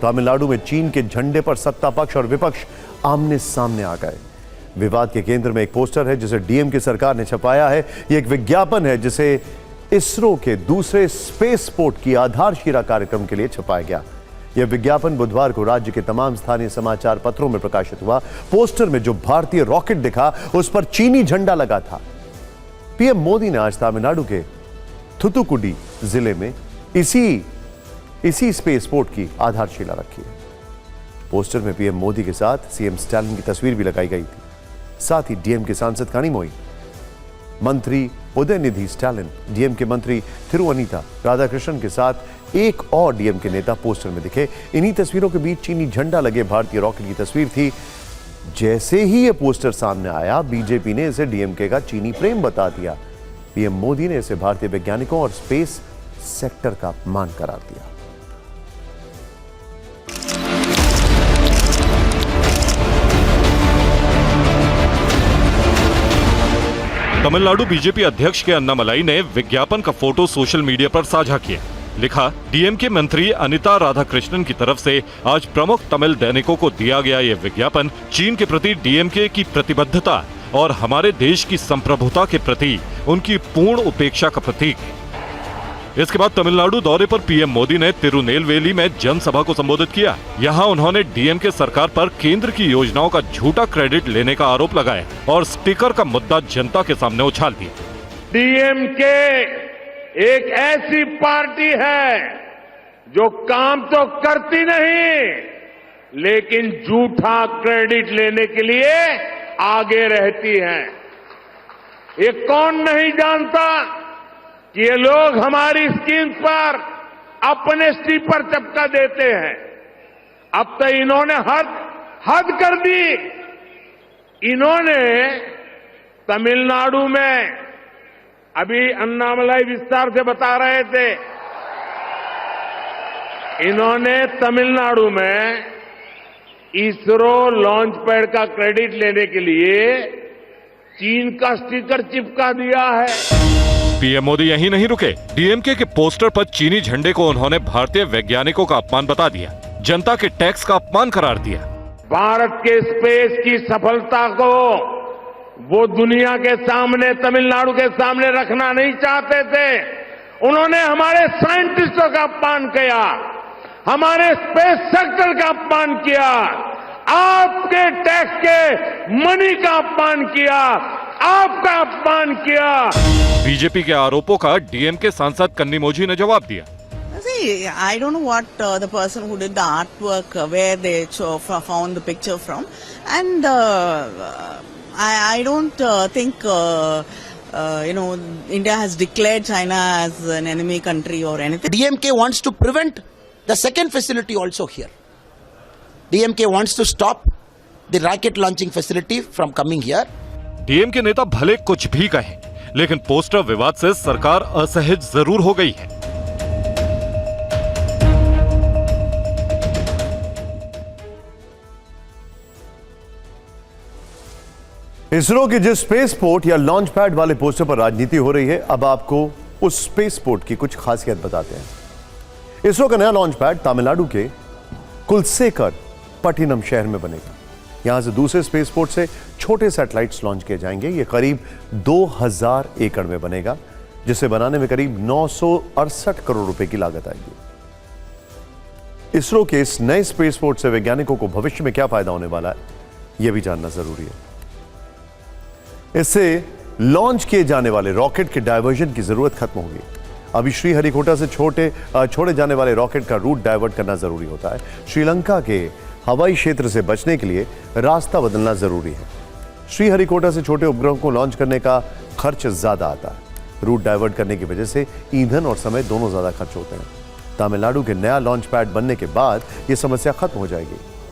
तमिलनाडु में चीन के झंडे पर सत्ता पक्ष और विपक्ष आमने सामने आ गए। विवाद के केंद्र में एक पोस्टर है जिसे डीएम की सरकार ने छपाया है। यह एक विज्ञापन है जिसे इसरो के दूसरे स्पेसपोर्ट की आधारशिला कार्यक्रम के लिए छपाया गया। यह विज्ञापन बुधवार को राज्य के तमाम स्थानीय समाचार पत्रों में प्रकाशित हुआ। पोस्टर में जो भारतीय रॉकेट दिखा उस पर चीनी झंडा लगा था। पीएम मोदी ने आज तमिलनाडु के थुथुकुडी जिले में इसी स्पेसपोर्ट की आधारशिला रखी है। पोस्टर में पीएम मोदी के साथ सीएम स्टालिन की तस्वीर भी लगाई गई थी। साथ ही डीएम के सांसद कनिमोई, मंत्री उदयनिधि स्टालिन, डीएम के मंत्री थिरुअनीता राधाकृष्णन के साथ एक और डीएम के नेता पोस्टर में दिखे। इन्हीं तस्वीरों के बीच चीनी झंडा लगे भारतीय रॉकेट की तस्वीर थी। जैसे ही यह पोस्टर सामने आया, बीजेपी ने इसे डीएमके का चीनी प्रेम बता दिया। पीएम मोदी ने इसे भारतीय वैज्ञानिकों और स्पेस सेक्टर का अपमान करार दिया। तमिलनाडु बीजेपी अध्यक्ष के अन्नामलाई ने विज्ञापन का फोटो सोशल मीडिया पर साझा किया। लिखा, डीएमके मंत्री अनिता राधाकृष्णन की तरफ से आज प्रमुख तमिल दैनिकों को दिया गया ये विज्ञापन चीन के प्रति डीएमके की प्रतिबद्धता और हमारे देश की संप्रभुता के प्रति उनकी पूर्ण उपेक्षा का प्रतीक है। इसके बाद तमिलनाडु दौरे पर पीएम मोदी ने तिरुनेलवेली में जनसभा को संबोधित किया। यहां उन्होंने डीएमके सरकार पर केंद्र की योजनाओं का झूठा क्रेडिट लेने का आरोप लगाया और स्टिकर का मुद्दा जनता के सामने उछाल दिया। डीएमके एक ऐसी पार्टी है जो काम तो करती नहीं, लेकिन झूठा क्रेडिट लेने के लिए आगे रहती है। ये कौन नहीं जानता कि ये लोग हमारी स्कीम पर अपने स्टीपर चपका देते हैं। अब तो इन्होंने हद कर दी। इन्होंने तमिलनाडु में, अभी अन्नामलाई विस्तार से बता रहे थे, इन्होंने तमिलनाडु में इसरो लॉन्च पैड का क्रेडिट लेने के लिए चीन का स्टिकर चिपका दिया है। पीएम मोदी यहीं नहीं रुके। डीएमके के पोस्टर पर चीनी झंडे को उन्होंने भारतीय वैज्ञानिकों का अपमान बता दिया, जनता के टैक्स का अपमान करार दिया। भारत के स्पेस की सफलता को वो दुनिया के सामने, तमिलनाडु के सामने रखना नहीं चाहते थे। उन्होंने हमारे साइंटिस्टों का अपमान किया, हमारे स्पेस सेक्टर का अपमान किया, आपके टैक्स के मनी का अपमान किया, आपका अपमान किया। बीजेपी के आरोपों का डीएमके सांसद कन्निमोझी ने जवाब दिया। See, I don't know what the person who did the artwork, where they found the picture from, and I don't think India has declared China as an enemy country or anything. DMK wants to prevent the second facility also here. DMK wants to stop the rocket launching facility from coming here. DM के नेता भले कुछ भी कहें, लेकिन poster विवाद से सरकार असहज जरूर हो गई है। इसरो के जिस स्पेसपोर्ट या लॉन्च पैड वाले पोस्टर पर राजनीति हो रही है, अब आपको उस स्पेसपोर्ट की कुछ खासियत बताते हैं। इसरो का नया लॉन्च पैड तमिलनाडु के कुलसेकर पट्टिनम शहर में बनेगा। यहां से दूसरे स्पेसपोर्ट से छोटे सैटेलाइट्स लॉन्च किए जाएंगे। यह करीब 2000 एकड़ में बनेगा, जिसे बनाने में करीब 968 करोड़ रुपए की लागत आएगी। इसरो के इस नए स्पेसपोर्ट से वैज्ञानिकों को भविष्य में क्या फायदा होने वाला है, यह भी जानना जरूरी है। इससे लॉन्च किए जाने वाले रॉकेट के डायवर्जन की जरूरत खत्म होगी। अभी श्रीहरिकोटा से छोड़े जाने वाले रॉकेट का रूट डायवर्ट करना जरूरी होता है। श्रीलंका के हवाई क्षेत्र से बचने के लिए रास्ता बदलना जरूरी है। श्रीहरिकोटा से छोटे उपग्रहों को लॉन्च करने का खर्च ज्यादा आता है। रूट डाइवर्ट करने की वजह से ईंधन और समय दोनों ज्यादा खर्च होते हैं। तमिलनाडु के नया लॉन्च पैड बनने के बाद यह समस्या खत्म हो जाएगी।